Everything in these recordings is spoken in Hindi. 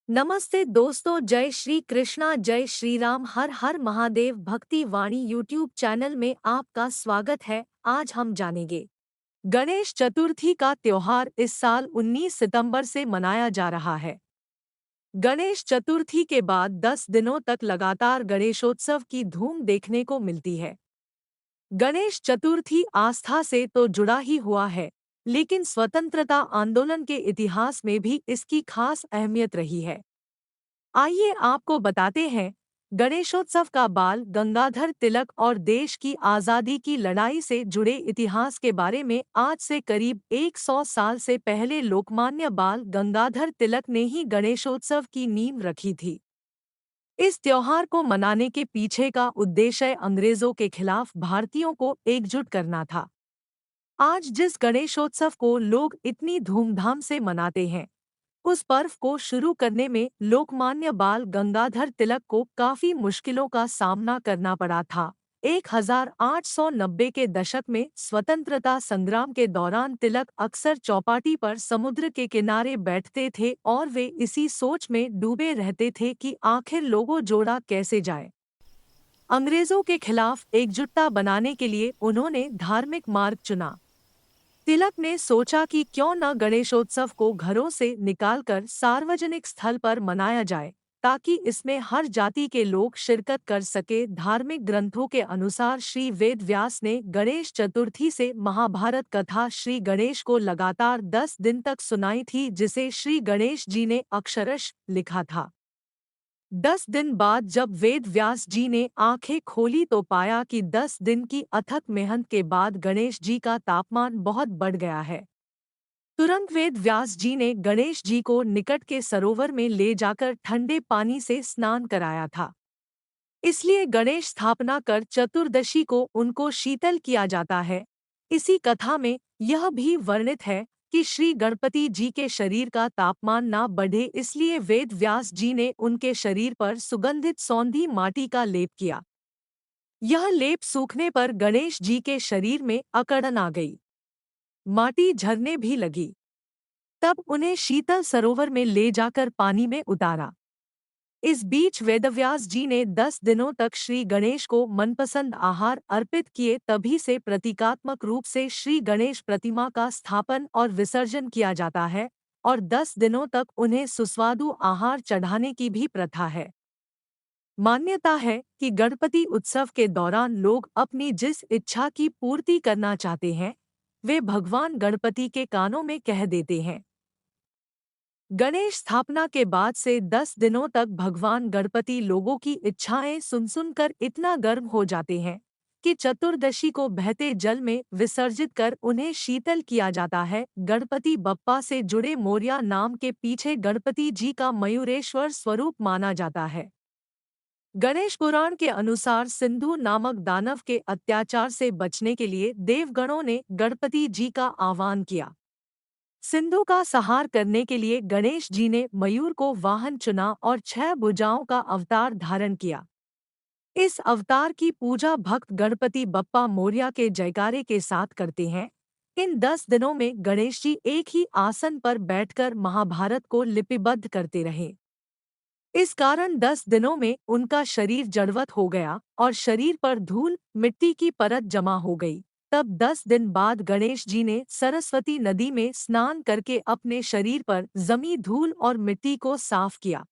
नमस्ते दोस्तों, जय श्री कृष्णा, जय श्री राम, हर हर महादेव। भक्ति वाणी यूट्यूब चैनल में आपका स्वागत है। आज हम जानेंगे गणेश चतुर्थी का त्योहार इस साल 19 सितंबर से मनाया जा रहा है। गणेश चतुर्थी के बाद 10 दिनों तक लगातार गणेशोत्सव की धूम देखने को मिलती है। गणेश चतुर्थी आस्था से तो जुड़ा ही हुआ है, लेकिन स्वतंत्रता आंदोलन के इतिहास में भी इसकी खास अहमियत रही है। आइए आपको बताते हैं गणेशोत्सव का बाल गंगाधर तिलक और देश की आज़ादी की लड़ाई से जुड़े इतिहास के बारे में। आज से करीब 100 साल से पहले लोकमान्य बाल गंगाधर तिलक ने ही गणेशोत्सव की नींव रखी थी। इस त्योहार को मनाने के पीछे का उद्देश्य अंग्रेजों के खिलाफ भारतीयों को एकजुट करना था। आज जिस गणेशोत्सव को लोग इतनी धूमधाम से मनाते हैं, उस पर्व को शुरू करने में लोकमान्य बाल गंगाधर तिलक को काफी मुश्किलों का सामना करना पड़ा था। 1890 के दशक में स्वतंत्रता संग्राम के दौरान तिलक अक्सर चौपाटी पर समुद्र के किनारे बैठते थे और वे इसी सोच में डूबे रहते थे कि आखिर लोगों जोड़ा कैसे जाए। अंग्रेजों के खिलाफ एकजुटता बनाने के लिए उन्होंने धार्मिक मार्ग चुना। तिलक ने सोचा कि क्यों न गणेशोत्सव को घरों से निकालकर सार्वजनिक स्थल पर मनाया जाए, ताकि इसमें हर जाति के लोग शिरकत कर सके। धार्मिक ग्रंथों के अनुसार श्री वेद व्यास ने गणेश चतुर्थी से महाभारत कथा श्री गणेश को लगातार 10 दिन तक सुनाई थी, जिसे श्री गणेश जी ने अक्षरश लिखा था। 10 दिन बाद जब वेद व्यास जी ने आंखें खोली तो पाया कि 10 दिन की अथक मेहनत के बाद गणेश जी का तापमान बहुत बढ़ गया है। तुरंत वेद व्यास जी ने गणेश जी को निकट के सरोवर में ले जाकर ठंडे पानी से स्नान कराया था। इसलिए गणेश स्थापना कर चतुर्दशी को उनको शीतल किया जाता है। इसी कथा में यह भी वर्णित है कि श्री गणपति जी के शरीर का तापमान ना बढ़े, इसलिए वेद व्यास जी ने उनके शरीर पर सुगंधित सौंधी माटी का लेप किया। यह लेप सूखने पर गणेश जी के शरीर में अकड़न आ गई, माटी झरने भी लगी। तब उन्हें शीतल सरोवर में ले जाकर पानी में उतारा। इस बीच वेदव्यास जी ने 10 दिनों तक श्री गणेश को मनपसंद आहार अर्पित किए। तभी से प्रतीकात्मक रूप से श्री गणेश प्रतिमा का स्थापन और विसर्जन किया जाता है और 10 दिनों तक उन्हें सुस्वादु आहार चढ़ाने की भी प्रथा है। मान्यता है कि गणपति उत्सव के दौरान लोग अपनी जिस इच्छा की पूर्ति करना चाहते हैं, वे भगवान गणपति के कानों में कह देते हैं। गणेश स्थापना के बाद से 10 दिनों तक भगवान गणपति लोगों की इच्छाएं सुन सुनकर इतना गर्म हो जाते हैं कि चतुर्दशी को बहते जल में विसर्जित कर उन्हें शीतल किया जाता है। गणपति बप्पा से जुड़े मोरया नाम के पीछे गणपति जी का मयूरेश्वर स्वरूप माना जाता है। गणेश पुराण के अनुसार सिंधु नामक दानव के अत्याचार से बचने के लिए देवगणों ने गणपति जी का आह्वान किया। सिंधु का संहार करने के लिए गणेश जी ने मयूर को वाहन चुना और 6 भुजाओं का अवतार धारण किया। इस अवतार की पूजा भक्त गणपति बप्पा मोरया के जयकारे के साथ करते हैं। इन 10 दिनों में गणेश जी एक ही आसन पर बैठकर महाभारत को लिपिबद्ध करते रहे। इस कारण 10 दिनों में उनका शरीर जड़वत हो गया और शरीर पर धूल मिट्टी की परत जमा हो गई। तब 10 दिन बाद गणेश जी ने सरस्वती नदी में स्नान करके अपने शरीर पर जमी धूल और मिट्टी को साफ किया।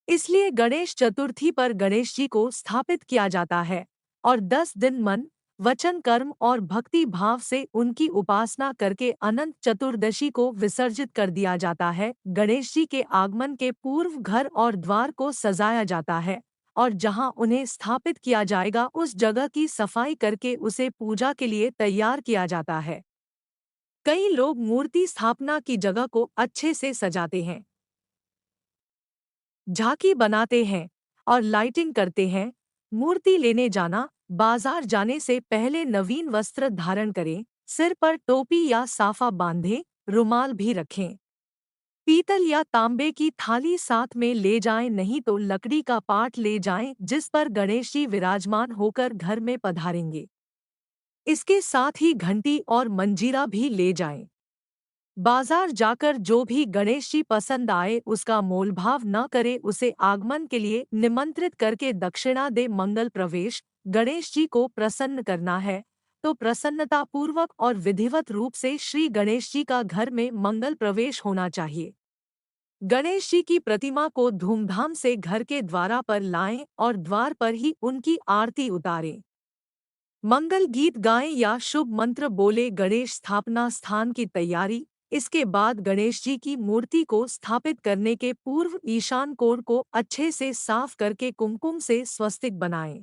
इसलिए गणेश चतुर्थी पर गणेश जी को स्थापित किया जाता है और 10 दिन मन, वचन, कर्म और भक्ति भाव से उनकी उपासना करके अनंत चतुर्दशी को विसर्जित कर दिया जाता है। गणेश जी के आगमन के पूर्व घर और द्वार को सजाया जाता है और जहां उन्हें स्थापित किया जाएगा उस जगह की सफाई करके उसे पूजा के लिए तैयार किया जाता है। कई लोग मूर्ति स्थापना की जगह को अच्छे से सजाते हैं, झांकी बनाते हैं और लाइटिंग करते हैं। मूर्ति लेने जाना, बाजार जाने से पहले नवीन वस्त्र धारण करें, सिर पर टोपी या साफा बांधें, रुमाल भी रखें। पीतल या तांबे की थाली साथ में ले जाएं, नहीं तो लकड़ी का पाट ले जाएं जिस पर गणेश जी विराजमान होकर घर में पधारेंगे। इसके साथ ही घंटी और मंजीरा भी ले जाएं। बाजार जाकर जो भी गणेश जी पसंद आए उसका मोलभाव न करे, उसे आगमन के लिए निमंत्रित करके दक्षिणा दे। मंगल प्रवेश गणेश जी को प्रसन्न करना है तो प्रसन्नता पूर्वक और विधिवत रूप से श्री गणेश जी का घर में मंगल प्रवेश होना चाहिए। गणेश जी की प्रतिमा को धूमधाम से घर के द्वारा पर लाएं और द्वार पर ही उनकी आरती उतारें। मंगल गीत गाएं या शुभ मंत्र बोले। गणेश स्थापना स्थान की तैयारी। इसके बाद गणेश जी की मूर्ति को स्थापित करने के पूर्व ईशान कोण को अच्छे से साफ करके कुमकुम से स्वस्तिक बनाएं।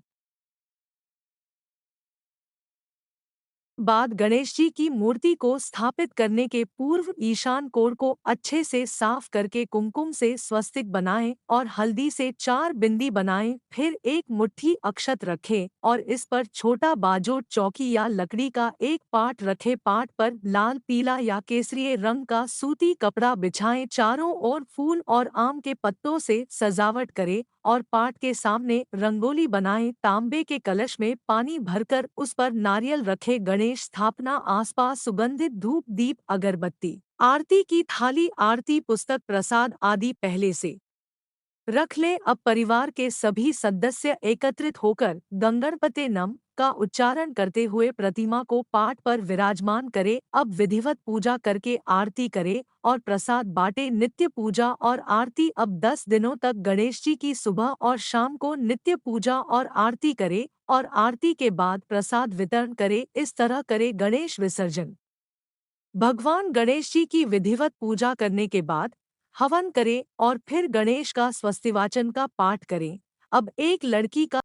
बाद गणेश जी की मूर्ति को स्थापित करने के पूर्व ईशान कोण को अच्छे से साफ करके कुमकुम से स्वस्तिक बनाएं और हल्दी से 4 बिंदी बनाएं। फिर एक मुट्ठी अक्षत रखें और इस पर छोटा बाजोट चौकी या लकड़ी का एक पाट रखें। पाट पर लाल, पीला या केसरिये रंग का सूती कपड़ा बिछाएं। चारों ओर फूल और आम के पत्तों से सजावट करें और पाट के सामने रंगोली बनाएं। तांबे के कलश में पानी भरकर उस पर नारियल रखे। गणेश स्थापना आसपास सुगंधित धूप, दीप, अगरबत्ती, आरती की थाली, आरती पुस्तक, प्रसाद आदि पहले से रख लें। अब परिवार के सभी सदस्य एकत्रित होकर गंगणपते नम का उच्चारण करते हुए प्रतिमा को पाट पर विराजमान करें। अब विधिवत पूजा करके आरती करें और प्रसाद बांटे। नित्य पूजा और आरती। अब 10 दिनों तक गणेश जी की सुबह और शाम को नित्य पूजा और आरती करें और आरती के बाद प्रसाद वितरण करें। इस तरह करें गणेश विसर्जन। भगवान गणेश जी की विधिवत पूजा करने के बाद हवन करें और फिर गणेश का स्वस्तिवाचन का पाठ करें। अब एक लड़की का